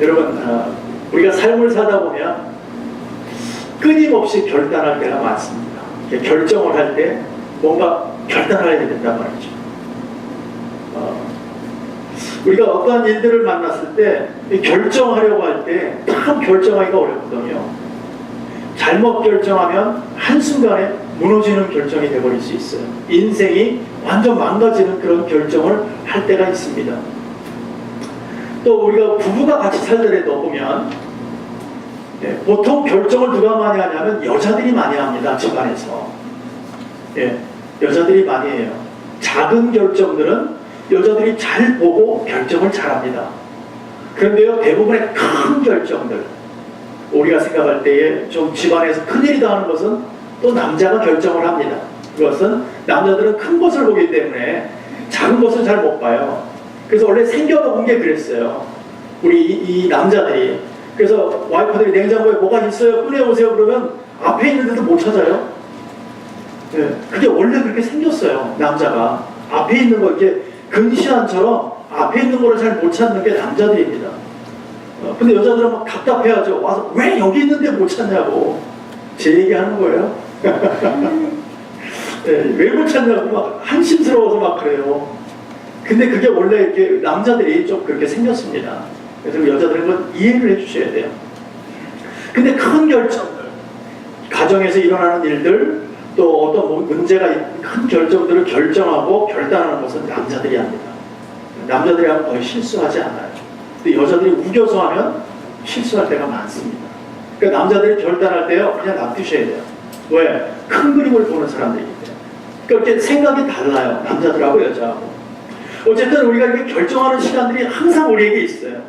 여러분, 우리가 삶을 살다 보면 끊임없이 결단할 때가 많습니다. 결정을 할 때 뭔가 결단을 해야 된단 말이죠. 우리가 어떠한 일들을 만났을 때 결정하려고 할 때 참 결정하기가 어렵거든요. 잘못 결정하면 한순간에 무너지는 결정이 되어버릴 수 있어요. 인생이 완전 망가지는 그런 결정을 할 때가 있습니다. 또 우리가 부부가 같이 살더라도 보면 보통 결정을 누가 많이 하냐면 여자들이 많이 합니다. 집안에서. 여자들이 많이 해요. 작은 결정들은 여자들이 잘 보고 결정을 잘합니다. 그런데요, 대부분의 큰 결정들, 우리가 생각할 때에 좀 집안에서 큰일이 당하는 것은 또 남자가 결정을 합니다. 그것은 남자들은 큰 것을 보기 때문에 작은 것을 잘 못 봐요. 그래서 원래 생겨본 게 그랬어요. 우리 이 남자들이. 그래서 와이프들이 냉장고에 뭐가 있어요? 꺼내오세요. 그러면 앞에 있는데도 못 찾아요. 그게 원래 그렇게 생겼어요. 남자가. 앞에 있는 거 이렇게 근시안처럼 앞에 있는 거를 잘 못 찾는 게 남자들입니다. 근데 여자들은 막 답답해하죠. 와서 왜 여기 있는데 못 찾냐고 제 얘기하는 거예요. 왜 못 찾냐고 막 한심스러워서 막 그래요. 근데 그게 원래 이렇게 남자들이 좀 그렇게 생겼습니다. 그래서 여자들은 그건 이해를 해주셔야 돼요. 근데 큰 결정들, 가정에서 일어나는 일들, 또 어떤 문제가 있는 큰 결정들을 결정하고 결단하는 것은 남자들이 합니다. 남자들이 하면 거의 실수하지 않아요. 근데 여자들이 우겨서 하면 실수할 때가 많습니다. 그러니까 남자들이 결단할 때요, 그냥 놔두셔야 돼요. 왜? 큰 그림을 보는 사람들이기 때문에. 그러니까 이렇게 생각이 달라요. 남자들하고 여자하고. 어쨌든 우리가 이렇게 결정하는 시간들이 항상 우리에게 있어요.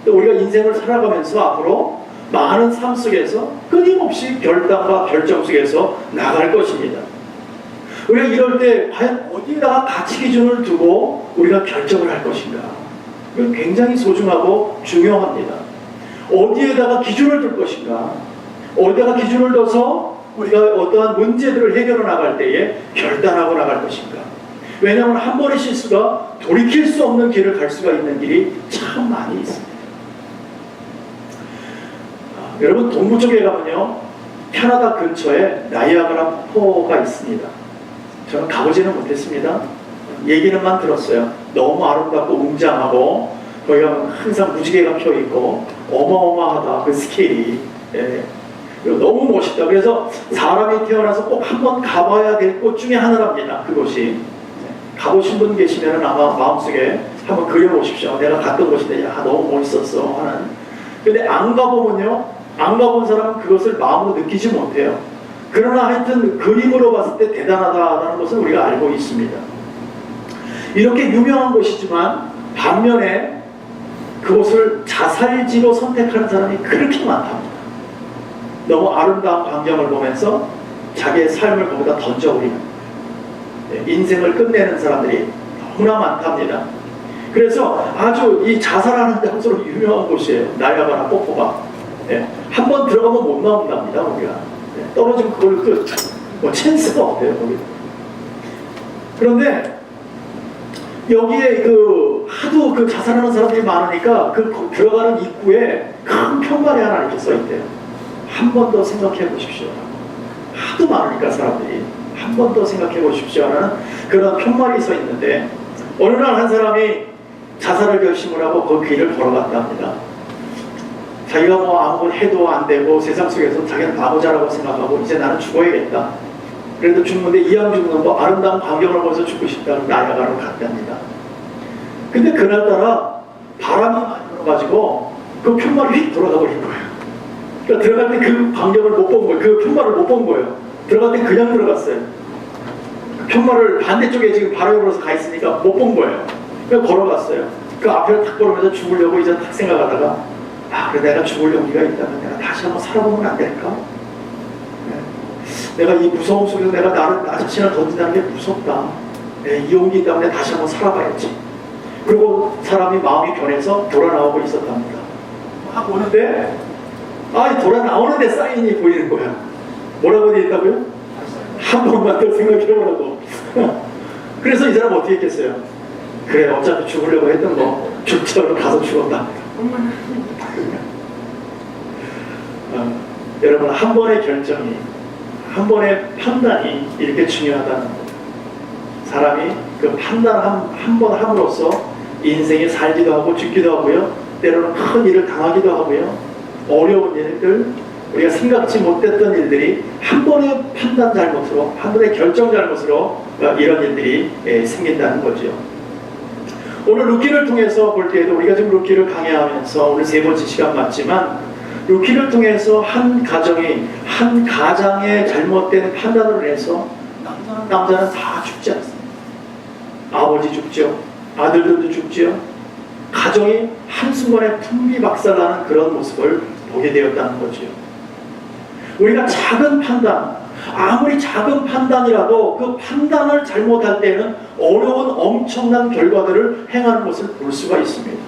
또 우리가 인생을 살아가면서 앞으로 많은 삶 속에서 끊임없이 결단과 결정 속에서 나갈 것입니다. 우리가 이럴 때 과연 어디다가 가치 기준을 두고 우리가 결정을 할 것인가? 이건 굉장히 소중하고 중요합니다. 어디에다가 기준을 둘 것인가? 어디다가 기준을 둬서 우리가 어떠한 문제들을 해결해 나갈 때에 결단하고 나갈 것인가? 왜냐하면 한 번의 실수가 돌이킬 수 없는 길을 갈 수가 있는 길이 참 많이 있습니다. 여러분, 동부 쪽에 가면요, 캐나다 근처에 나이아가라 폭포가 있습니다. 저는 가보지는 못했습니다. 얘기는만 들었어요. 너무 아름답고 웅장하고 거기 가면 항상 무지개가 펴있고 어마어마하다, 그 스케일이. 너무 멋있다. 그래서 사람이 태어나서 꼭 한번 가봐야 될 곳 중에 하나랍니다. 그곳이. 가보신 분 계시면 아마 마음속에 한번 그려보십시오. 내가 갔던 곳인데 야, 너무 멋있었어 하는. 근데 안 가보면요, 안 가본 사람은 그것을 마음으로 느끼지 못해요. 그러나 하여튼 그림으로 봤을 때 대단하다는 것은 우리가 알고 있습니다. 이렇게 유명한 곳이지만 반면에 그곳을 자살지로 선택하는 사람이 그렇게 많답니다. 너무 아름다운 광경을 보면서 자기의 삶을 거기다 던져버리는, 인생을 끝내는 사람들이 너무나 많답니다. 그래서 아주 이 자살하는 장소로 유명한 곳이에요. 나이아가라 폭포가. 한 번 들어가면 못 나온답니다. 우리가 떨어지면 그걸 뭐 찬스가 없대요. 거기. 그런데 여기에 하도 그 자살하는 사람들이 많으니까 그 들어가는 입구에 큰 편말이 하나 이렇게 써 있대요. 한 번 더 생각해 보십시오. 하도 많으니까 사람들이 한 번 더 생각해 보십시오 하는 그런 편말이 써 있는데, 어느 날 한 사람이 자살을 결심을 하고 그 길을 걸어갔다 합니다. 자기가 뭐 아무것도 해도 안 되고 세상 속에서 자기는 바보자라고 생각하고 이제 나는 죽어야겠다. 그래도 죽는데 이왕 죽는 거 아름다운 광경을 보면서 죽고 싶다는 나이아가라로 갔답니다. 근데 그날따라 바람이 많이 불어가지고 그 편말이 휙 돌아가 버린 거예요. 그러니까 들어갈 때 그 광경을 못 본 거예요. 그 편말을 못 본 거예요. 들어갈 때 그냥 들어갔어요. 그 편말을 반대쪽에 지금 바람이 불어서 가 있으니까 못 본 거예요. 그냥 걸어갔어요. 그 앞을 탁 걸으면서 죽으려고 이제 탁 생각하다가, 그래, 내가 죽을 용기가 있다면 내가 다시 한번 살아보면 안 될까? 내가 이 무서움 속에서 내가 나 자신을 던진다는 게 무섭다. 이 용기 있다면 내가 다시 한번 살아봐야지. 그리고 사람이 마음이 변해서 돌아 나오고 있었답니다. 막 오는데, 돌아 나오는데 사인이 보이는 거야. 뭐라고 되어 있다고요? 한 번만 더 생각해보라고. 그래서 이 사람 어떻게 했겠어요? 그래, 어차피 죽으려고 했던 거 죽처럼 가서 죽었다. 여러분, 한 번의 결정이, 한 번의 판단이 이렇게 중요하다는 거예요. 사람이 그 판단 한 번 함으로써 인생에 살기도 하고 죽기도 하고요, 때로는 큰 일을 당하기도 하고요, 어려운 일들, 우리가 생각지 못했던 일들이 한 번의 판단 잘못으로, 한 번의 결정 잘못으로 이런 일들이 생긴다는 거죠. 오늘 루키를 통해서 볼 때에도, 우리가 지금 루키를 강의하면서 오늘 세 번째 시간 맞지만, 루키를 통해서 한 가정이, 한 가장의 잘못된 판단으로 인해서 남자는 다 죽지 않습니다. 아버지 죽죠, 아들들도 죽죠. 가정이 한순간에 풍비박살나는 그런 모습을 보게 되었다는 거죠. 우리가 작은 판단, 아무리 작은 판단이라도 그 판단을 잘못할 때는 어려운 엄청난 결과들을 행하는 것을 볼 수가 있습니다.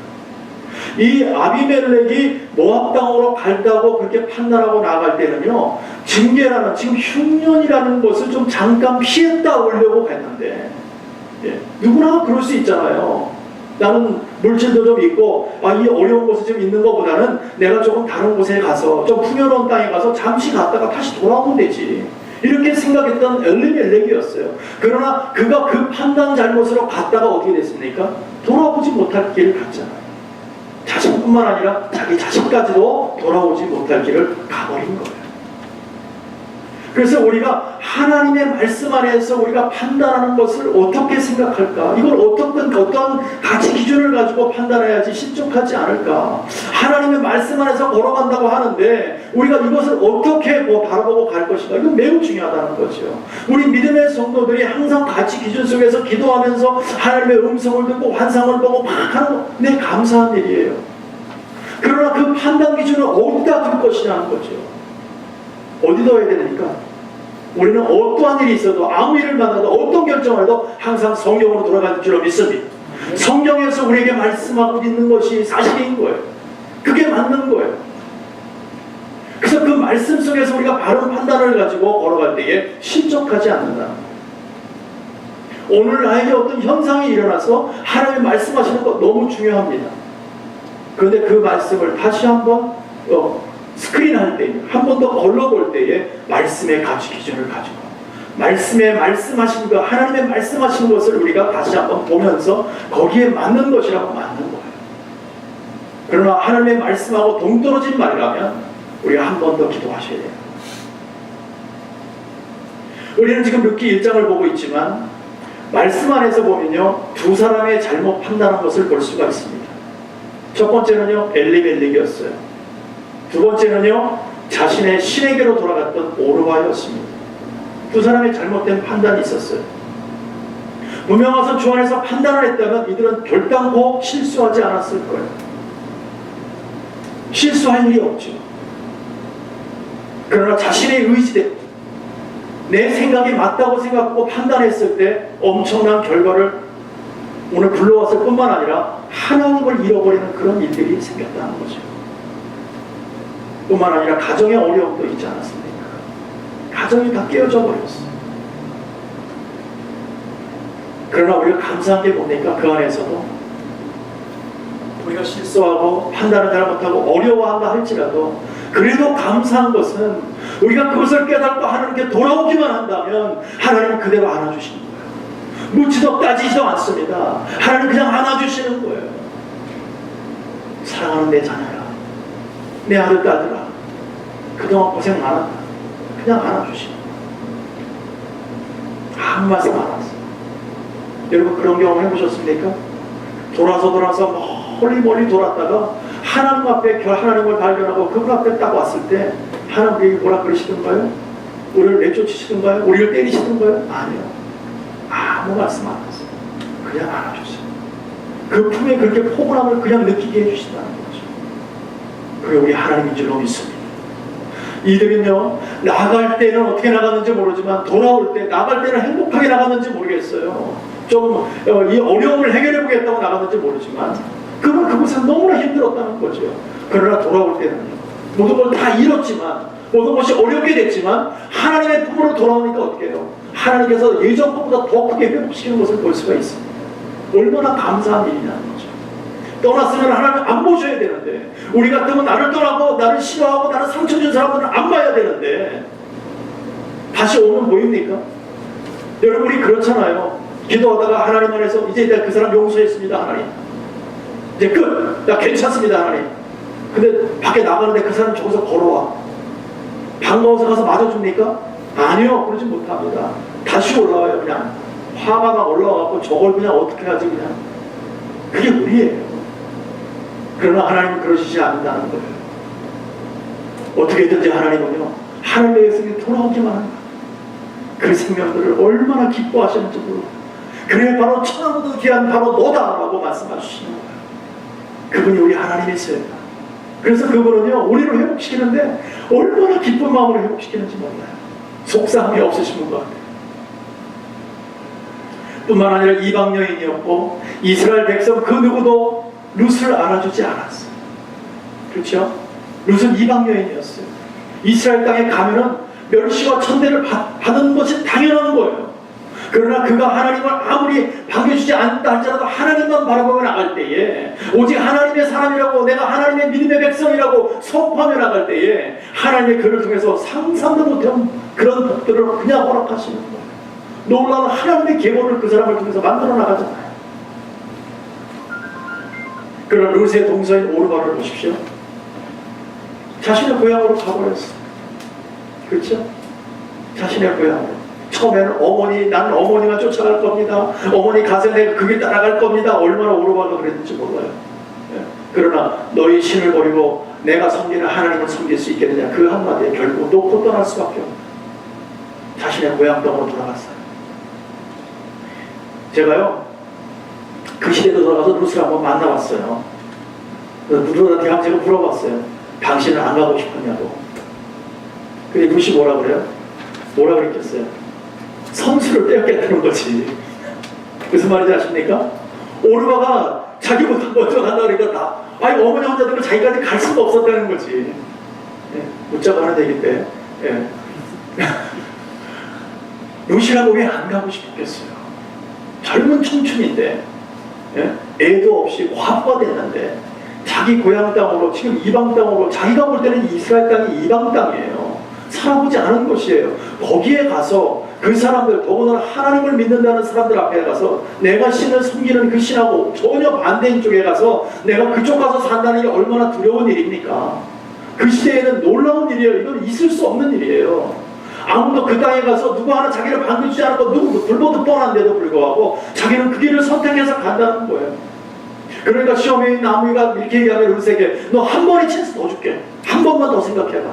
이 아비멜렉이 모압 땅으로 갈다고 그렇게 판단하고 나갈 때는요, 징계라는, 지금 흉년이라는 것을 좀 잠깐 피했다 오려고 했는데, 누구나 그럴 수 있잖아요. 나는 물질도 좀 있고, 이 어려운 곳에 좀 있는 것보다는 내가 조금 다른 곳에 가서, 좀 풍요로운 땅에 가서 잠시 갔다가 다시 돌아오면 되지, 이렇게 생각했던 엘리멜렉이었어요. 그러나 그가 그 판단 잘못으로 갔다가 어떻게 됐습니까? 돌아오지 못할 길을 갔잖아요. 자신뿐만 아니라 자기 자식까지도 돌아오지 못할 길을 가버린 거예요. 그래서 우리가 하나님의 말씀 안에서 우리가 판단하는 것을 어떻게 생각할까? 이걸 어떤 가치 기준을 가지고 판단해야지 신족하지 않을까? 하나님의 말씀 안에서 걸어간다고 하는데 우리가 이것을 어떻게 바라보고 갈 것인가? 이건 매우 중요하다는 거죠. 우리 믿음의 성도들이 항상 가치 기준 속에서 기도하면서 하나님의 음성을 듣고 환상을 보고 막 하는 거, 네, 감사한 일이에요. 그러나 그 판단 기준을 어디다 둘 것이냐는 거죠. 어디 둬야 되니까? 우리는 어떠한 일이 있어도, 아무 일을 만나도, 어떤 결정을 해도 항상 성경으로 돌아가는 줄로 믿습니다. 성경에서 우리에게 말씀하고 있는 것이 사실인 거예요. 그게 맞는 거예요. 그래서 그 말씀 속에서 우리가 바른 판단을 가지고 걸어갈 때에 실족하지 않는다. 오늘 나에게 어떤 현상이 일어나서 하나님이 말씀하시는 것 너무 중요합니다. 그런데 그 말씀을 다시 한번 스크린할 때, 한 번 더 걸러볼 때에 말씀의 가치 기준을 가지고, 말씀에 말씀하신 것, 하나님의 말씀하신 것을 우리가 다시 한번 보면서 거기에 맞는 것이라고 맞는 거예요. 그러나 하나님의 말씀하고 동떨어진 말이라면 우리가 한 번 더 기도하셔야 돼요. 우리는 지금 루키 1장을 보고 있지만 말씀 안에서 보면요, 두 사람의 잘못 판단한 것을 볼 수가 있습니다. 첫 번째는요, 엘리멜렉이었어요. 두 번째는요, 자신의 신에게로 돌아갔던 오르바였습니다. 두 사람의 잘못된 판단이 있었어요. 무명하서 주 안에서 판단을 했다면 이들은 결단코 실수하지 않았을 거예요. 실수할 일이 없죠. 그러나 자신의 의지대로 내 생각이 맞다고 생각하고 판단했을 때 엄청난 결과를 오늘 불러왔을 뿐만 아니라 하나님을 잃어버리는 그런 일들이 생겼다는 거죠. 뿐만 아니라 가정의 어려움도 있지 않았습니까? 가정이 다 깨어져 버렸어요. 그러나 우리가 감사한 게 뭡니까? 그 안에서도 우리가 실수하고 판단을 잘못하고 어려워한다 할지라도 그래도 감사한 것은 우리가 그것을 깨닫고 하나님께 돌아오기만 한다면 하나님은 그대로 안아주시는 거예요. 묻지도 따지지도 않습니다. 하나님 그냥 안아주시는 거예요. 사랑하는 내 자녀라, 내 아들 딸들아, 그동안 고생 많았다. 그냥 안아주시는 거예요. 아무 말씀 안 하세요. 여러분 그런 경험 해보셨습니까? 돌아서 멀리 돌았다가 하나님 앞에 하나님을 발견하고 그분 앞에 딱 왔을 때 하나님 우리에게 뭐라 그러시던가요? 우리를 내쫓으시던가요? 우리를 때리시던가요? 아니요. 아무 말씀 안 하세요. 그냥 안아주세요. 그 품에 그렇게 포근함을 그냥 느끼게 해주신다는 거죠. 그게 우리 하나님인 줄로 믿습니다. 이들은요, 나갈 때는 어떻게 나갔는지 모르지만 돌아올 때, 나갈 때는 행복하게 나갔는지 모르겠어요. 좀 이 어려움을 해결해 보겠다고 나갔는지 모르지만 그건 그곳은 너무나 힘들었다는 거죠. 그러나 돌아올 때는요, 모든 걸 다 잃었지만, 모든 것이 어렵게 됐지만 하나님의 품으로 돌아오니까 어떻게 해요? 하나님께서 예전 것보다 더 크게 회복시키는 것을 볼 수가 있습니다. 얼마나 감사한 일이냐는 거죠. 떠났으면 하나님 안 보셔야 되는데, 우리 같으면 나를 떠나고 나를 싫어하고 나를 상처 준 사람들은 안 봐야 되는데 다시 오면 보입니까? 여러분, 우리 그렇잖아요. 기도하다가 하나님 안에서 이제 내가 그 사람 용서했습니다, 하나님. 이제 끝. 나 괜찮습니다, 하나님. 근데 밖에 나가는데 그 사람 저기서 걸어와. 반가워서 가서 맞아줍니까? 아니요, 그러지 못합니다. 다시 올라와요. 그냥 화가 막 올라와갖고 저걸 그냥 어떻게 하지, 그냥. 그게 우리예요. 그러나 하나님은 그러시지 않는다는 거예요. 어떻게든지 하나님은요, 하늘의 백성이 돌아오기만 합니다. 그 생명들을 얼마나 기뻐하시는지 모르고, 그래 바로 천하보다 귀한 바로 너다라고 말씀하시는 거예요. 그분이 우리 하나님이세요. 그래서 그분은요, 우리를 회복시키는데 얼마나 기쁜 마음으로 회복시키는지 몰라요. 속상함이 없으신 분 같아요. 뿐만 아니라 이방 여인이었고 이스라엘 백성 그 누구도 룻을 알아주지 않았어요. 그렇죠? 룻은 이방 여인이었어요. 이스라엘 땅에 가면은 멸시와 천대를 받는 것이 당연한 거예요. 그러나 그가 하나님을 아무리 반겨주지 않다 할지라도 하나님만 바라보며 나갈 때에, 오직 하나님의 사람이라고, 내가 하나님의 믿음의 백성이라고 선포하며 나갈 때에 하나님의 그를 통해서 상상도 못한 그런 복들을 그냥 허락하시는 거예요. 놀라운 하나님의 계보를 그 사람을 통해서 만들어 나가잖아요. 그러나 룻의 동서인 오르바를 보십시오. 자신의 고향으로 가버렸어요. 그렇죠? 자신의 고향으로. 처음에는 어머니, 나는 어머니만 쫓아갈 겁니다. 어머니 가서 내가 그 길 따라갈 겁니다. 얼마나 오르바가 그랬는지 몰라요. 그러나 너희 신을 버리고 내가 섬기는 하나님을 섬길 수 있겠느냐, 그 한마디에 결국 놓고 떠날 수밖에 없어요. 자신의 고향 땅으로 돌아갔어요. 제가요, 그 시대로 돌아가서 룻을 한번 만나봤어요. 룻한테 한번 제가 물어봤어요. 당신은 안 가고 싶었냐고. 근데 룻이 뭐라 그래요? 뭐라 그랬겠어요? 선수를 떼었겠다는 거지. 무슨 말인지 아십니까? 오르바가 자기보다 먼저 간다 그러니까 아니 어머니 혼자 들고 자기까지 갈 수가 없었다는 거지. 묻자고 하는 얘기인데, 룻이라고 왜 안 가고 싶었겠어요? 젊은 청춘인데, 애도 없이 과부가 됐는데 자기 고향 땅으로, 지금 이방 땅으로, 자기가 볼 때는 이스라엘 땅이 이방 땅이에요. 살아보지 않은 곳이에요. 거기에 가서 그 사람들, 더군다나 하나님을 믿는다는 사람들 앞에 가서 내가 신을 섬기는 그 신하고 전혀 반대인 쪽에 가서 내가 그쪽 가서 산다는 게 얼마나 두려운 일입니까? 그 시대에는 놀라운 일이에요. 이건 있을 수 없는 일이에요. 아무도 그 땅에 가서 누구 하나 자기를 반겨주지 않고 누구 불보듯 뻔한데도 불구하고 자기는 그 길을 선택해서 간다는 거예요. 그러니까 시험에 나무이가 이렇게 얘기하면 룻에게 너 한 번의 찬스 더 줄게. 한 번만 더 생각해봐.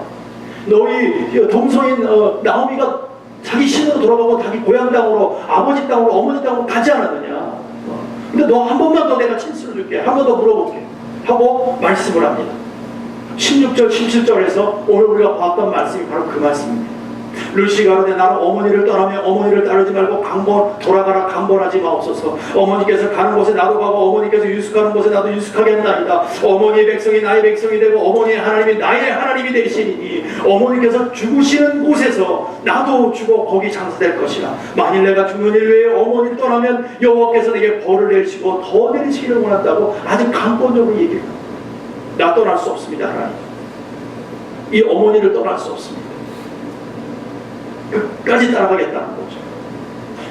너희 동서인 나오미가 자기 신으로 돌아가고 자기 고향 땅으로, 아버지 땅으로, 어머니 땅으로 가지 않았느냐. 근데 너 한 번만 더 내가 찬스를 줄게. 한 번 더 물어볼게. 하고 말씀을 합니다. 16절, 17절에서 오늘 우리가 봤던 말씀이 바로 그 말씀입니다. 룻이 가로되 나는 어머니를 떠나며 어머니를 따르지 말고 돌아가라 강권하지 마옵소서. 어머니께서 가는 곳에 나도 가고 어머니께서 유숙하는 곳에 나도 유숙하겠나이다. 어머니의 백성이 나의 백성이 되고 어머니의 하나님이 나의 하나님이 되시리니 어머니께서 죽으시는 곳에서 나도 죽어 거기 장사될 것이라. 만일 내가 죽는 일 외에 어머니를 떠나면 여호와께서 내게 벌을 내리시고 더 내리시기를 원한다고 아주 강권적으로 얘기합니다. 나 떠날 수 없습니다, 하나님. 이 어머니를 떠날 수 없습니다. 끝까지 따라가겠다는 거죠.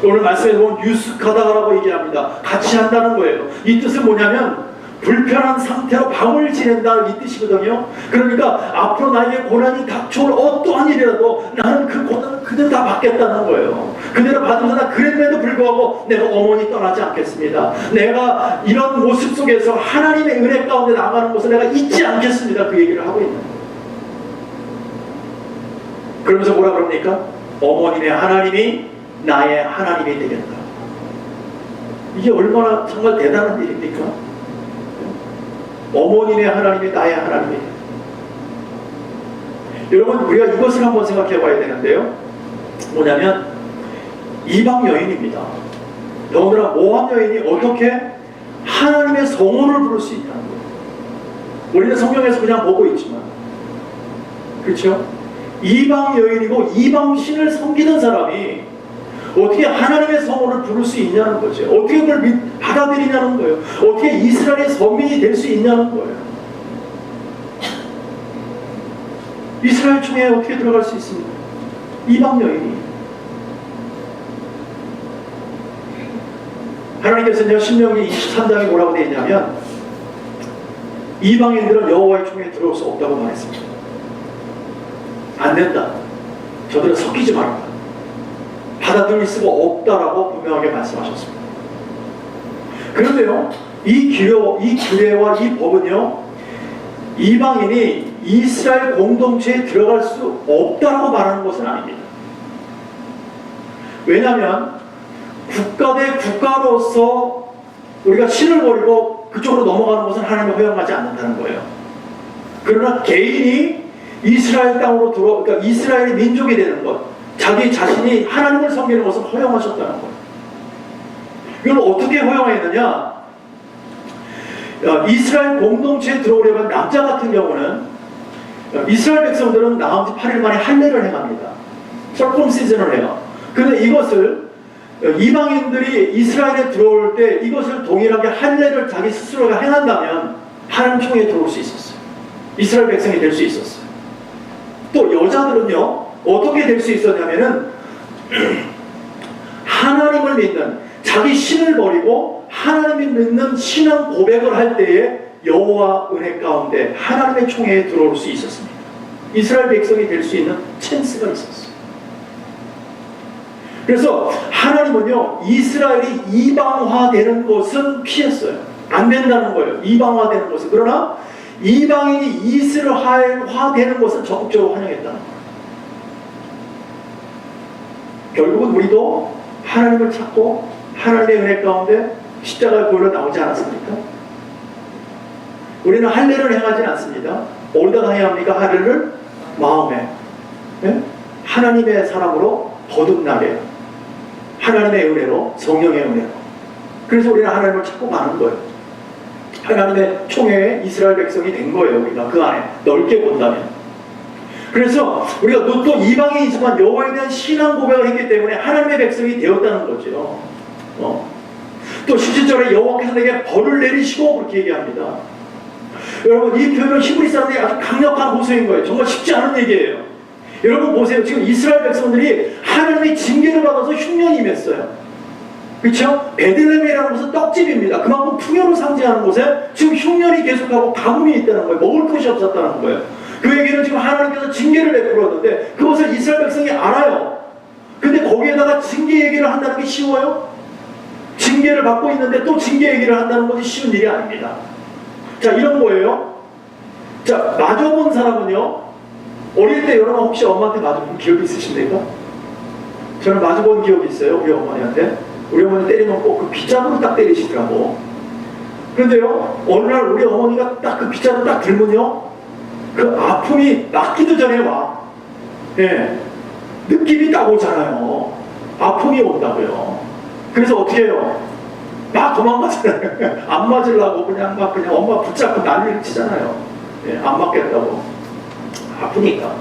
오늘 말씀에 보면 유숙하다라고 얘기합니다. 같이 한다는 거예요. 이 뜻은 뭐냐면 불편한 상태로 밤을 지낸다, 이 뜻이거든요. 그러니까 앞으로 나에게 고난이 닥쳐올 어떠한 일이라도 나는 그 고난을 그대로 다 받겠다는 거예요. 그대로 받으면서 나 그랬는데도 불구하고 내가 어머니 떠나지 않겠습니다. 내가 이런 모습 속에서 하나님의 은혜 가운데 나가는 것을 내가 잊지 않겠습니다. 그 얘기를 하고 있는 거예요. 그러면서 뭐라 그럽니까? 어머니의 하나님이 나의 하나님이 되겠다. 이게 얼마나 정말 대단한 일입니까? 어머니의 하나님이 나의 하나님이 되겠다. 여러분, 우리가 이것을 한번 생각해 봐야 되는데요. 뭐냐면 이방 여인입니다. 더군다나 모함 여인이 어떻게 하나님의 성원을 부를 수 있다는 거예요. 우리는 성경에서 그냥 보고 있지만, 그렇죠? 이방 여인이고 이방 신을 섬기는 사람이 어떻게 하나님의 성호를 부를 수 있냐는 거죠. 어떻게 그걸 받아들이냐는 거예요. 어떻게 이스라엘의 선민이 될 수 있냐는 거예요. 이스라엘 중에 어떻게 들어갈 수 있습니까? 이방 여인이. 하나님께서는 신명기 23장에 뭐라고 되어 있냐면 이방인들은 여호와의 총회에 들어올 수 없다고 말했습니다. 안 된다. 저들은 섞이지 말라. 받아들일 수가 없다라고 분명하게 말씀하셨습니다. 그런데요, 이 규례와 이 법은요, 이방인이 이스라엘 공동체에 들어갈 수 없다라고 말하는 것은 아닙니다. 왜냐하면 국가 대 국가로서 우리가 신을 버리고 그쪽으로 넘어가는 것은 하나님이 허용하지 않는다는 거예요. 그러나 개인이 이스라엘 땅으로 그러니까 이스라엘의 민족이 되는 것, 자기 자신이 하나님을 섬기는 것을 허용하셨다는 거예요. 이걸 어떻게 허용했느냐? 이스라엘 공동체에 들어오려면 남자 같은 경우는 이스라엘 백성들은 나온 지 8일 만에 할례를 행합니다. 서컴시즌을 해요. 그런데 이것을 이방인들이 이스라엘에 들어올 때 이것을 동일하게 할례를 자기 스스로가 행한다면 하나님 총회에 들어올 수 있었어요. 이스라엘 백성이 될 수 있었어요. 또 여자들은요, 어떻게 될 수 있었냐면은 하나님을 믿는, 자기 신을 버리고 하나님을 믿는 신앙 고백을 할 때에 여호와 은혜 가운데 하나님의 총회에 들어올 수 있었습니다. 이스라엘 백성이 될 수 있는 찬스가 있었어요. 그래서 하나님은요, 이스라엘이 이방화되는 것은 피했어요. 안 된다는 거예요. 이방화되는 것은. 그러나 이방인이 이스라엘화되는 것은 적극적으로 환영했다는 거예요. 결국은 우리도 하나님을 찾고 하나님의 은혜 가운데 십자가의 보혈로 나오지 않았습니까? 우리는 할례를 행하지 않습니다. 어디다가 해야 합니까? 할례를 마음에, 네? 하나님의 사람으로 거듭나게, 하나님의 은혜로, 성령의 은혜로. 그래서 우리는 하나님을 찾고 가는 거예요. 하나님의 총회에 이스라엘 백성이 된 거예요. 우리가 그 안에 넓게 본다면. 그래서 우리가 또 이방인이지만 여호와에 대한 신앙 고백을 했기 때문에 하나님의 백성이 되었다는 거죠. 또 17절에 여호와께서 내게 벌을 내리시고 그렇게 얘기합니다. 여러분, 이 표현은 히브리 사람들이 아주 강력한 고소인 거예요. 정말 쉽지 않은 얘기예요. 여러분 보세요. 지금 이스라엘 백성들이 하나님의 징계를 받아서 흉년이 임했어요. 그렇죠? 베들레헴이라는 곳은 떡집입니다. 그만큼 풍요를 상징하는 곳에 지금 흉년이 계속하고 가뭄이 있다는 거예요. 먹을 것이 없었다는 거예요. 그 얘기는 지금 하나님께서 징계를 베풀었는데 그것을 이스라엘 백성이 알아요. 근데 거기에다가 징계 얘기를 한다는 게 쉬워요? 징계를 받고 있는데 또 징계 얘기를 한다는 것이 쉬운 일이 아닙니다. 자, 이런 거예요. 자, 맞아본 사람은요, 어릴 때 여러분 혹시 엄마한테 맞아본 기억이 있으십니까? 저는 맞아본 기억이 있어요. 우리 어머니한테. 우리 어머니 때리면 꼭 그 빗자루로 딱 때리시더라고. 그런데요, 어느 날 우리 어머니가 딱 그 빗자루 딱 들면요, 그 아픔이 낫기도 전에 와. 예. 느낌이 딱 오잖아요. 아픔이 온다고요. 그래서 어떻게 해요? 막 도망가잖아요. 안 맞으려고 그냥 엄마 붙잡고 난리를 치잖아요. 예, 안 맞겠다고. 아프니까.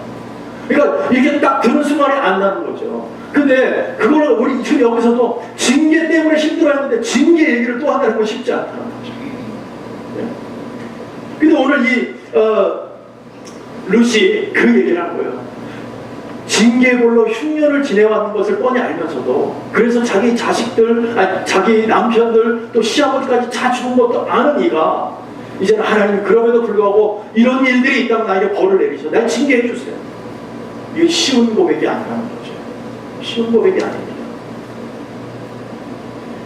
그러니까 이게 딱 드는 순간에 안 나는 거죠. 근데 그거를 우리 지금 여기서도 징계 때문에 힘들어했는데 징계 얘기를 또 한다는 건 쉽지 않다는 거죠. 예. 근데 오늘 루시 그 얘기를 한 거예요. 징계볼로 흉년을 지내왔는 것을 뻔히 알면서도, 그래서 자기 자식들, 자기 남편들, 또 시아버지까지 다 죽은 것도 아는 이가 이제는 하나님이 그럼에도 불구하고 이런 일들이 있다면 나에게 벌을 내리셔. 날 징계해 주세요. 이게 쉬운 고백이 아니라는 거죠. 쉬운 고백이 아닙니다.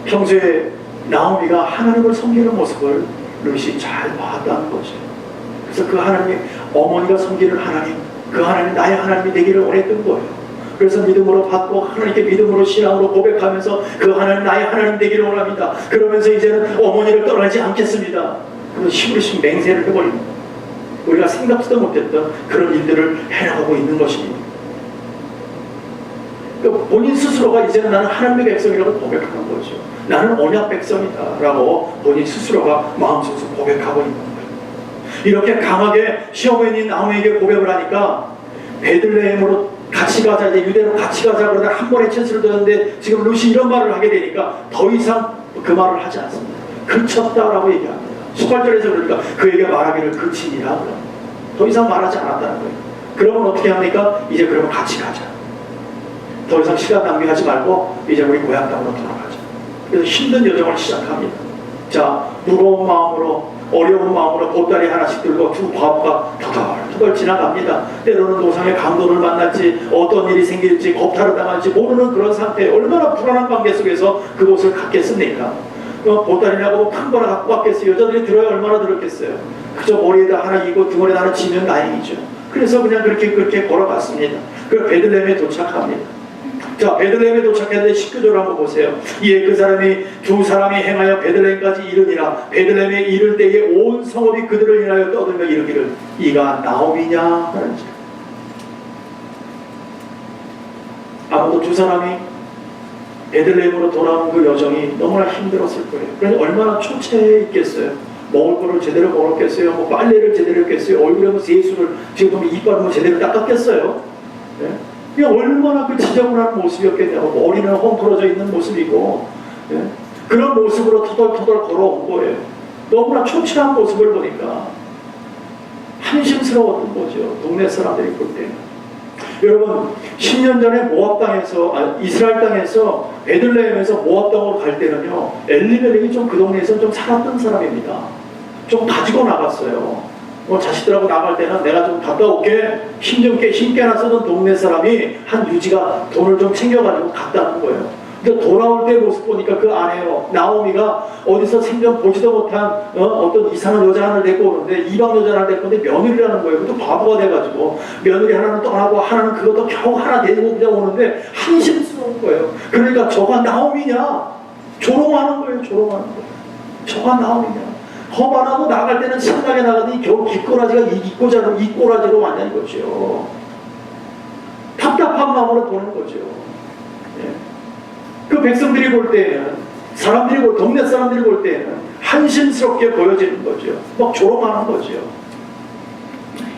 평소에 나오미가 하나님을 섬기는 모습을 루시 잘 봤다는 거죠. 그래서 그 하나님, 어머니가 섬기는 하나님, 그 하나님, 나의 하나님이 되기를 원했던 거예요. 그래서 믿음으로 받고 하나님께 믿음으로 신앙으로 고백하면서 그 하나님, 나의 하나님 되기를 원합니다. 그러면서 이제는 어머니를 떠나지 않겠습니다. 그래서 시부리씩 맹세를 해버립니다. 우리가 생각지도 못했던 그런 일들을 해나가고 있는 것입니다. 그러니까 본인 스스로가 이제는 나는 하나님의 백성이라고 고백하는 거죠. 나는 언약 백성이다 라고 본인 스스로가 마음속에서 고백하고 있는 거예요. 이렇게 강하게 시어머니 나오미에게 고백을 하니까 베들레헴으로 같이 가자, 이제 유대로 같이 가자 그러다 한 번에 찬스를 뒀는데 지금 룻이 이런 말을 하게 되니까 더 이상 그 말을 하지 않습니다. 그쳤다라고 얘기합니다. 18절에서 그러니까 그에게 말하기를 그치니라. 더 이상 말하지 않았다는 거예요. 그러면 어떻게 합니까? 이제 그러면 같이 가자. 더 이상 시간 낭비하지 말고 이제 우리 고향 땅으로 돌아가자. 그래서 힘든 여정을 시작합니다. 자, 무거운 마음으로, 어려운 마음으로 보따리 하나씩 들고 두 과부가 터덜터덜 지나갑니다. 때로는 노상의 강도를 만날지 어떤 일이 생길지 겁탈을 당할지 모르는 그런 상태에 얼마나 불안한 관계 속에서 그곳을 갔겠습니까? 보따리라고 큰 거나 갖고 왔겠어요. 여자들이 들어야 얼마나 들었겠어요. 그저 머리에다 하나 이고 등골에 하나 지면 다행이죠. 그래서 그냥 그렇게 걸어갔습니다. 그 베들레헴에 도착합니다. 자, 베들레헴에 도착했는데 19절 한번 보세요. 이에 그 사람이 두 사람이 행하여 베들레헴까지 이르니라. 베들레헴에 이를 때에 온 성읍이 그들을 인하여 떠들며 이르기를 이가 나오미냐 하는지. 아무도 두 사람이 베들레헴으로 돌아온 그 여정이 너무나 힘들었을 거예요. 그래서 얼마나 초췌해 있겠어요. 먹을 거를 제대로 먹었겠어요. 뭐 빨래를 제대로 했겠어요. 얼굴에 뭐 세수를 지금 보면 이빨을 뭐 제대로 닦았겠어요. 네? 그게 얼마나 그 지저분한 모습이었겠냐고. 머리는 헝클어져 있는 모습이고, 예? 그런 모습으로 터덜터덜 걸어온 거예요. 너무나 초췌한 모습을 보니까 한심스러웠던 거죠. 동네 사람들이 볼 때. 여러분, 10년 전에 모압 땅에서, 이스라엘 땅에서 베들레헴에서 모압 땅으로 갈 때는요, 엘리멜렉이 좀 그 동네에서 좀 살았던 사람입니다. 좀 가지고 나갔어요. 자식들하고 나갈 때는 내가 좀 갔다 올게, 힘 꽤나 쓰던 동네 사람이 한 유지가 돈을 좀 챙겨가지고 갔다는 거예요. 근데 돌아올 때 모습 보니까 그 아내요, 나오미가 어디서 생전 보지도 못한 어떤 이상한 여자 하나를 데리고 오는데, 이방 여자 하나를 데리고 오는데 며느리라는 거예요. 그것도 바보가 돼가지고 며느리 하나는 떠나고 하나는 그것도 겨우 하나 데리고 그냥 오는데 한심스러운 거예요. 그러니까 저가 나오미냐? 조롱하는 거예요. 조롱하는 거예요. 저가 나오미냐? 허반하고 나갈 때는 신나게 나가더니 겨우 깃꼬라지가 이 꼬라지로 완전히 거죠. 답답한 마음으로 보는 거죠. 예. 그 백성들이 볼 때에는, 동네 사람들이 볼 때에는 한심스럽게 보여지는 거죠. 막 조롱하는 거죠.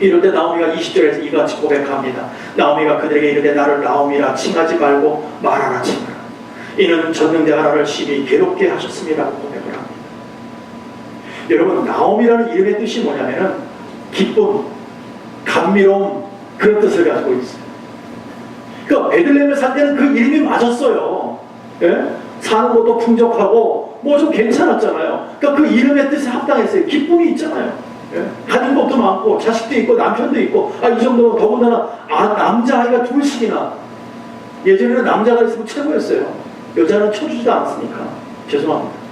이럴 때 나오미가 20절에서 이같이 고백합니다. 나오미가 그들에게 이르되 나를 나오미라 칭하지 말고 말하라 칭하라. 이는 전능자가 나를 심히 괴롭게 하셨음이라고 고백을 합니다. 여러분, 나오미라는 이름의 뜻이 뭐냐면은 기쁨, 감미로움, 그런 뜻을 가지고 있어요. 그러니까 베들레헴에 살 때는 그 이름이 맞았어요. 예? 사는 것도 풍족하고 뭐 좀 괜찮았잖아요. 그러니까 그 이름의 뜻에 합당했어요. 기쁨이 있잖아요. 예? 가진 것도 많고 자식도 있고 남편도 있고, 이 정도면 더군다나 남자아이가 둘씩이나. 예전에는 남자가 있으면 최고였어요. 여자는 쳐주지도 않았으니까. 죄송합니다.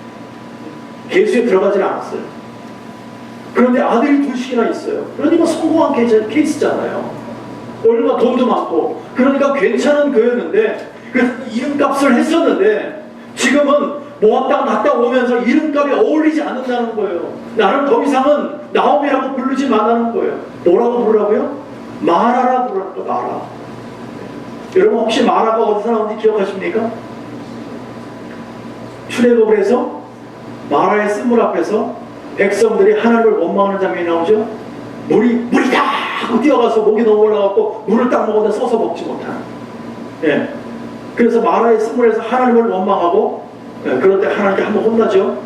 개수에 들어가질 않았어요. 그런데 아들이 둘씩이나 있어요. 그러니까 성공한 케이스잖아요. 얼마 돈도 많고. 그러니까 괜찮은 거였는데, 그래서 이름값을 했었는데, 지금은 모압 땅 갔다 오면서 이름값이 어울리지 않는다는 거예요. 나를 더 이상은 나오미라고 부르지 말라는 거예요. 뭐라고 부르라고요? 마라라 부르라고. 마라. 여러분, 혹시 마라가 어디서 나오는지 기억하십니까? 출애굽에서 마라의 쓴물 앞에서 백성들이 하나님을 원망하는 장면이 나오죠. 물이다 하고 뛰어가서 목이 너무 올라가고 물을 딱 먹었는데 써서 먹지 못하는. 예. 그래서 마라의 쓴물에서 하나님을 원망하고, 그럴 때 하나님께 한번 혼나죠.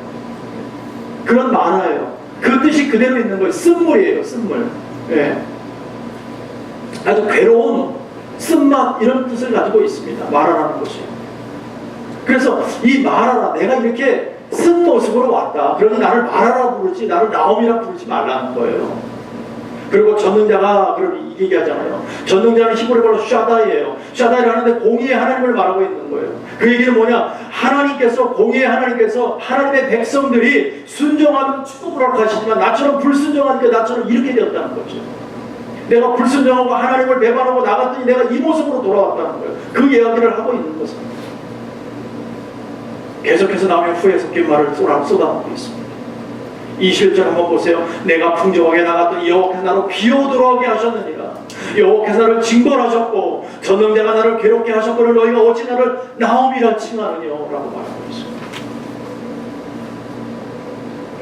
그런 마라예요. 그 뜻이 그대로 있는 거예요. 쓴물이에요. 쓴물. 예. 아주 괴로운 쓴맛, 이런 뜻을 가지고 있습니다. 마라라는 것이. 그래서 이 마라라, 내가 이렇게 쓴 모습으로 왔다. 그러니 나를 마라라 부르지, 나를 나오미라 부르지 말라는 거예요. 그리고 전능자가 그럼 이 얘기하잖아요. 전능자는 히브리어로 샤다이예요. 샤다이를 하는데 공의의 하나님을 말하고 있는 거예요. 그 얘기는 뭐냐? 공의의 하나님께서 하나님의 백성들이 순종하면 축복을 하고 가시지만 나처럼 불순종하니까 나처럼 이렇게 되었다는 거죠. 내가 불순종하고 하나님을 배반하고 나갔더니 내가 이 모습으로 돌아왔다는 거예요. 그 이야기를 하고 있는 것입니다. 계속해서 나오면 후에 섞인 말을 쏟아놓고 있습니다. 21절 한번 보세요. 내가 풍족하게 나갔더니 여호와께서 나로 비오도록 하게 하셨느니라. 여호와께서 나를 징벌하셨고 전능자가 나를 괴롭게 하셨거늘 너희가 어찌 나를 나오미라 칭하느냐 라고 말하고 있습니다.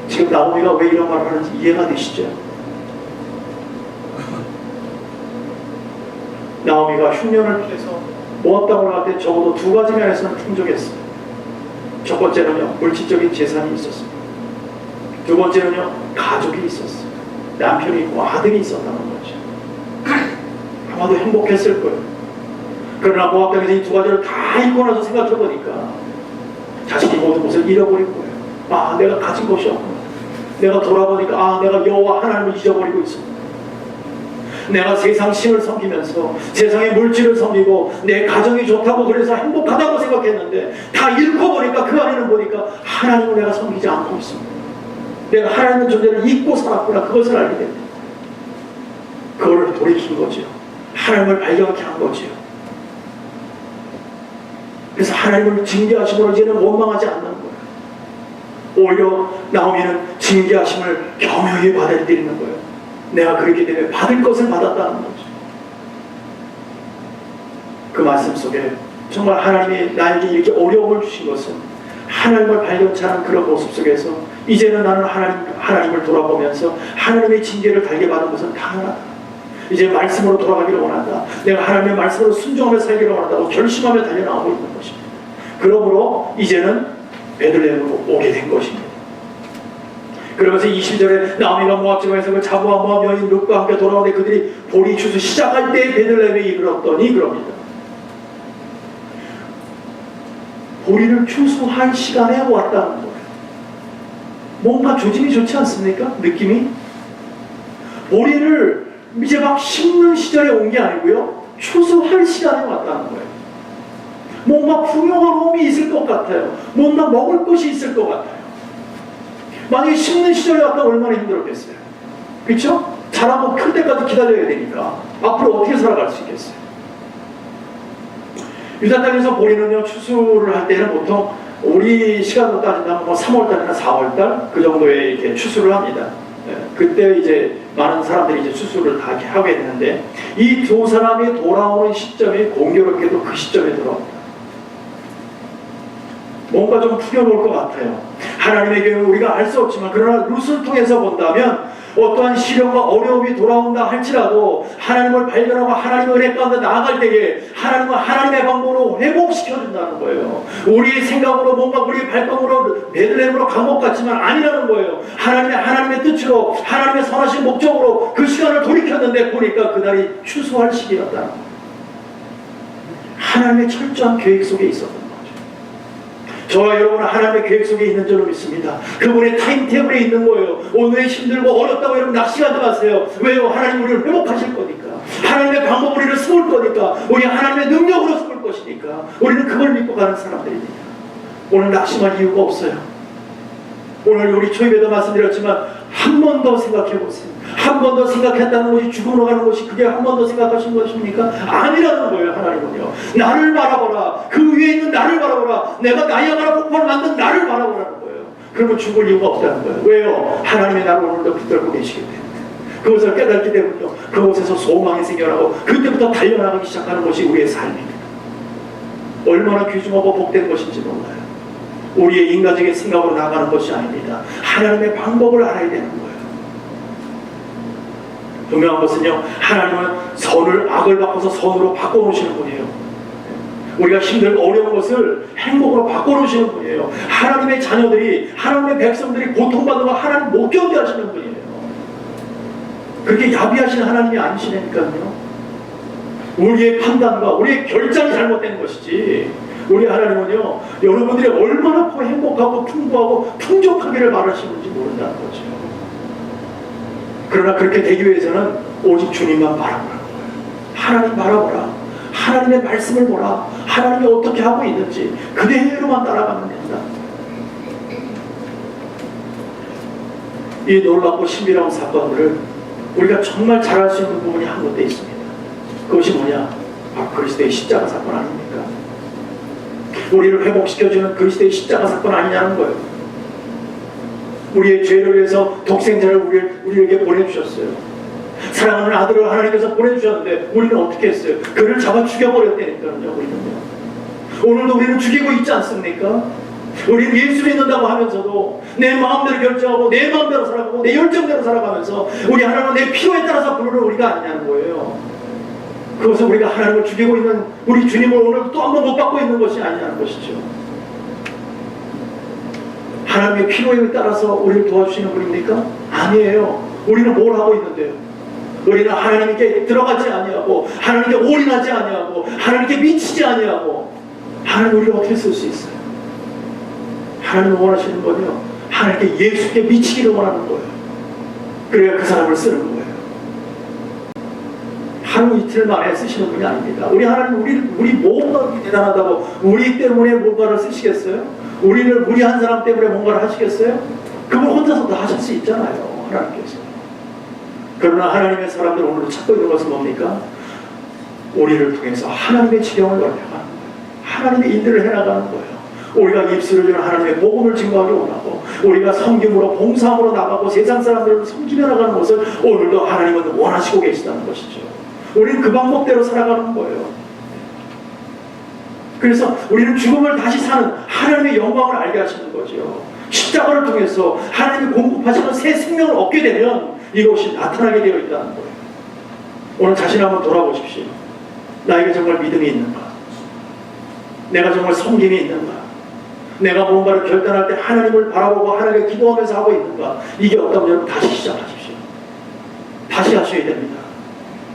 지금 나오미가 왜 이런 말을 하는지 이해가 되시죠? 나오미가 흉년을 피해서 모압 땅으로 갈 때 적어도 두 가지 면에서는 풍족했어요. 첫 번째는요, 물질적인 재산이 있었습니다. 두 번째는요, 가족이 있었어요. 남편이 있고 아들이 있었다는 거죠. 아마도 행복했을 거예요. 그러나 모압 땅에서 이 두 가지를 다 잃고 나서 생각해 보니까 자신이 모든 것을 잃어버린 거예요. 아, 내가 가진 것이 없구나. 내가 돌아보니까 아, 내가 여호와 하나님을 잊어버리고 있었구나. 내가 세상 신을 섬기면서 세상의 물질을 섬기고 내 가정이 좋다고 그래서 행복하다고 생각했는데 다 잃고 보니까 그 안에는 보니까 하나님을 내가 섬기지 않고 있습니다. 내가 하나님의 존재를 잊고 살았구나. 그것을 알게 됩니다. 그거를 돌이킨 거지요. 하나님을 발견케 한 거지요. 그래서 하나님을 징계하심으로 이제는 원망하지 않는 거예요. 오히려 나오미는 징계하심을 겸허히 받아들이는 거예요. 내가 그렇기 때문에 받을 것을 받았다는 거죠. 그 말씀 속에 정말 하나님이 나에게 이렇게 어려움을 주신 것은 하나님을 발견치 않은 그런 모습 속에서 이제는 나는 하나님을 돌아보면서 하나님의 징계를 달게 받은 것은 당연하다. 이제 말씀으로 돌아가기를 원한다. 내가 하나님의 말씀으로 순종하며 살기를 원한다고 결심하며 달려나오고 있는 것입니다. 그러므로 이제는 베들레헴으로 오게 된 것입니다. 그러면서 20절에 나오미가 모압 지방에서 그 자부와 모압 여인 룻과 함께 돌아오는데 그들이 보리 추수 시작할 때 베들레헴에 이르렀더니 그럽니다. 보리를 추수할 시간에 왔다는 거예요. 뭔가 조짐이 좋지 않습니까? 느낌이? 보리를 이제 막 심는 시절에 온 게 아니고요. 추수할 시간에 왔다는 거예요. 뭔가 풍요로움이 있을 것 같아요. 뭔가 먹을 것이 있을 것 같아요. 만약에 심는 시절에 왔다면 얼마나 힘들었겠어요. 그렇죠? 자라고 클 때까지 기다려야 되니까 앞으로 어떻게 살아갈 수 있겠어요. 유다 땅에서 보리는요, 추수를 할 때는 보통 우리 시간으로 따진다면 뭐 3월달이나 4월달 그 정도에 이렇게 추수를 합니다. 그때 이제 많은 사람들이 이제 추수를 다 이렇게 하게 되는데 이 두 사람이 돌아오는 시점이 공교롭게도 그 시점에 들어옵니다. 뭔가 좀 풍요로울 것 같아요. 하나님의 계획을 우리가 알 수 없지만 그러나 룻을 통해서 본다면 어떠한 시련과 어려움이 돌아온다 할지라도 하나님을 발견하고 하나님의 은혜 가운데 나아갈 때에 하나님은 하나님의 방법으로 회복시켜준다는 거예요. 우리의 생각으로 뭔가 우리의 발동으로 베들레헴으로 간 것 같지만 아니라는 거예요. 하나님의 뜻으로 하나님의 선하신 목적으로 그 시간을 돌이켰는데 보니까 그날이 추수할 시기였다는 거예요. 하나님의 철저한 계획 속에 있었던 저와 여러분은 하나님의 계획 속에 있는 줄로 믿습니다. 그분의 타임테이블에 있는 거예요. 오늘의 힘들고 어렵다고 여러분 낙심하지 마세요. 왜요? 하나님 우리를 회복하실 거니까. 하나님의 방법 우리를 숨을 거니까. 우리 하나님의 능력으로 숨을 것이니까. 우리는 그걸 믿고 가는 사람들입니다. 오늘 낙심할 이유가 없어요. 오늘 우리 초입에도 말씀드렸지만 한 번 더 생각해 보세요. 한 번 더 생각했다는 것이 죽음으로 가는 것이 그게 한 번 더 생각하신 것입니까? 아니라는 거예요. 하나님은요. 나를 바라보라. 그 위에 있는 나를 바라보라. 내가 나야가라 폭포를 만든 나를 바라보라는 거예요. 그러면 죽을 이유가 없다는 거예요. 왜요? 하나님의 나를 오늘도 붙들고 계시기 때문에. 그것을 깨닫기 때문에요. 그곳에서 소망이 생겨나고 그때부터 달려나가기 시작하는 것이 우리의 삶입니다. 얼마나 귀중하고 복된 것인지 몰라요. 우리의 인간적인 생각으로 나가는 것이 아닙니다. 하나님의 방법을 알아야 되는 거예요. 분명한 것은요, 하나님은 선을 악을 바꿔서 선으로 바꿔놓으시는 분이에요. 우리가 힘들고 어려운 것을 행복으로 바꿔놓으시는 분이에요. 하나님의 자녀들이, 하나님의 백성들이 고통받는 거 하나님 못 견뎌 하시는 분이에요. 그렇게 야비하신 하나님이 아니시니까요. 우리의 판단과 우리의 결정이 잘못된 것이지, 우리 하나님은요, 여러분들이 얼마나 행복하고 풍부하고 풍족하기를 바라시는지 모른다는 거죠. 그러나 그렇게 되기 위해서는 오직 주님만 바라보라는 거예요. 하나님 바라보라. 하나님의 말씀을 보라. 하나님이 어떻게 하고 있는지 그대로만 따라가면 된다. 이 놀랍고 신비로운 사건들을 우리가 정말 잘할 수 있는 부분이 한 군데 있습니다. 그것이 뭐냐? 바로 그리스도의 십자가 사건 아닙니까? 우리를 회복시켜주는 그리스도의 십자가 사건 아니냐는 거예요. 우리의 죄를 위해서 독생자를 우리에게 보내주셨어요. 사랑하는 아들을 하나님께서 보내주셨는데 우리는 어떻게 했어요? 그를 잡아 죽여버렸다니까요. 우리는요. 오늘도 우리는 죽이고 있지 않습니까? 우리는 예수 믿는다고 하면서도 내 마음대로 결정하고 내 마음대로 살아가고 내 열정대로 살아가면서 우리 하나님은 내 필요에 따라서 부르는 우리가 아니냐는 거예요. 그것은 우리가 하나님을 죽이고 있는 우리 주님을 오늘 또 한 번 못 받고 있는 것이 아니냐는 것이죠. 하나님의 필요에 따라서 우리를 도와주시는 분입니까? 아니에요. 우리는 뭘 하고 있는데요? 우리는 하나님께 들어가지 아니하고 하나님께 올인하지 아니하고 하나님께 미치지 아니하고 하나님 우리를 어떻게 쓸 수 있어요? 하나님을 원하시는 건요, 하나님께 예수께 미치기를 원하는 거예요. 그래야 그 사람을 쓰는 거예요. 하루 이틀 만에 쓰시는 분이 아닙니다. 우리 하나님 우리 뭔가 대단하다고 우리 때문에 뭔가를 쓰시겠어요? 우리 한 사람 때문에 뭔가를 하시겠어요? 그걸 혼자서 다 하실 수 있잖아요, 하나님께서. 그러나 하나님의 사람들 오늘도 찾고 있는 것은 뭡니까? 우리를 통해서 하나님의 지령을 넓혀가는 거예요. 하나님의 인들을 해나가는 거예요. 우리가 입술을 주는 하나님의 복음을 증거하기 원하고 우리가 섬김으로 봉사함으로 나가고 세상 사람들을 섬기며 나가는 것을 오늘도 하나님은 원하시고 계시다는 것이죠. 우리는 그 방법대로 살아가는 거예요. 그래서 우리는 죽음을 다시 사는 하나님의 영광을 알게 하시는 거죠. 십자가를 통해서 하나님이 공급하시는 새 생명을 얻게 되면 이것이 나타나게 되어 있다는 거예요. 오늘 자신 한번 돌아보십시오. 나에게 정말 믿음이 있는가? 내가 정말 섬김이 있는가? 내가 뭔가를 결단할 때 하나님을 바라보고 하나님께 기도하면서 하고 있는가? 이게 없다면 여러분 다시 시작하십시오. 다시 하셔야 됩니다.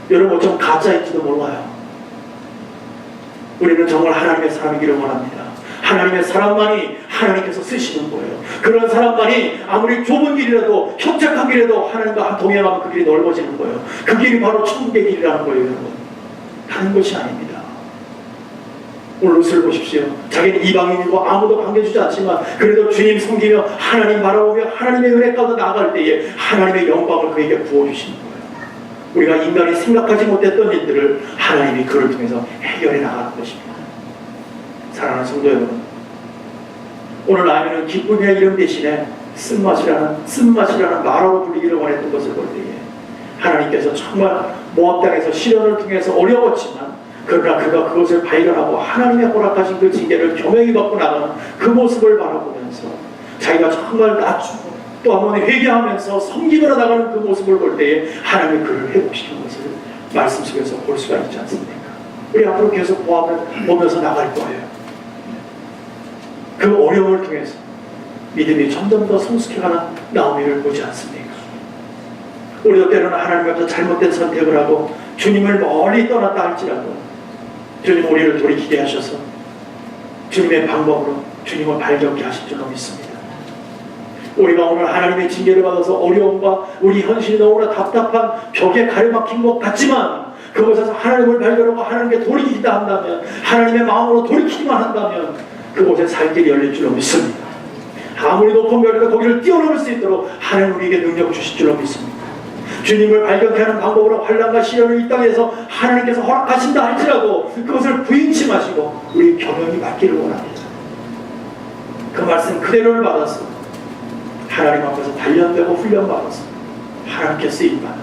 여러분 좀 가짜일지도 몰라요. 우리는 정말 하나님의 사람이기를 원합니다. 하나님의 사람만이 하나님께서 쓰시는 거예요. 그런 사람만이 아무리 좁은 길이라도 협착한 길이라도 하나님과 동행하면 그 길이 넓어지는 거예요. 그 길이 바로 천국의 길이라는 거예요, 여러분. 다른 것이 아닙니다. 오늘 룻을 보십시오. 자기는 이방인이고 아무도 반겨주지 않지만 그래도 주님 섬기며 하나님 바라보며 하나님의 은혜 가운데 나아갈 때에 하나님의 영광을 그에게 부어주시는 거예요. 우리가 인간이 생각하지 못했던 일들을 하나님이 그를 통해서 해결해 나가는 것입니다. 사랑하는 성도 여러분, 오늘 라면은 기쁨의 이름 대신에 쓴맛이라는 말로 불리기를 원했던 것을 볼 때에 하나님께서 정말 모압 땅에서 시련을 통해서 어려웠지만 그러나 그가 그것을 발견하고 하나님의 허락하신 그 징계를 겸허히 받고 나가는 그 모습을 바라보면서 자기가 정말 낮추고 또 한 번 회개하면서 섬기며 나가는 그 모습을 볼 때에 하나님이 그를 회복시키는 것을 말씀 속에서 볼 수가 있지 않습니까? 우리 앞으로 계속 보면서 나갈 거예요. 그 어려움을 통해서 믿음이 점점 더 성숙해가는 나오미를 보지 않습니까? 우리도 때로는 하나님 앞에서 잘못된 선택을 하고 주님을 멀리 떠났다 할지라도 주님 우리를 돌이키게 하셔서 주님의 방법으로 주님을 발견케 하실 줄로 믿습니다. 우리가 오늘 하나님의 징계를 받아서 어려움과 우리 현실이 너무나 답답한 벽에 가려막힌 것 같지만 그곳에서 하나님을 발견하고 하나님께 돌이키다 한다면 하나님의 마음으로 돌이키기만 한다면 그곳에 살 길이 열릴 줄로 믿습니다. 아무리 높은 벽에도 거기를 뛰어넘을 수 있도록 하나님 우리에게 능력 주실 줄로 믿습니다. 주님을 발견케 하는 방법으로 환난과 시련을 이 땅에서 하나님께서 허락하신다 할지라도 그것을 부인치 마시고 우리 겸허히 받기를 원합니다. 그 말씀 그대로를 받아서 하나님 앞에서 단련되고 훈련받아서 하나님께 쓰임받아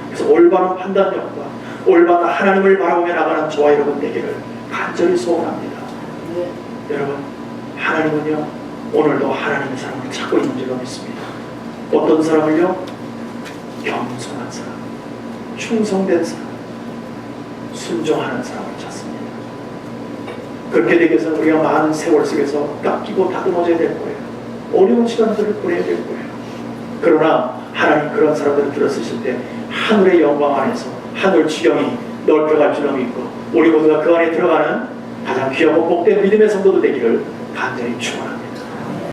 그래서 올바른 판단력과 올바른 하나님을 바라보며 나가는 저와 여러분 되기를 간절히 소원합니다. 여러분 하나님은요 오늘도 하나님의 사람을 찾고 있는 줄로 믿습니다. 어떤 사람을요? 겸손한 사람, 충성된 사람, 순종하는 사람을 찾습니다. 그렇게 되기 위해서 우리가 많은 세월 속에서 깎이고 다듬어져야 될 거예요. 어려운 시간들을 보내야 될 거예요. 그러나 하나님 그런 사람들을 들었으실 때 하늘의 영광 안에서 하늘 지경이 넓혀갈 줄로 믿고 우리 모두가 그 안에 들어가는 가장 귀하고 복된 믿음의 성도들 되기를 간절히 축원합니다.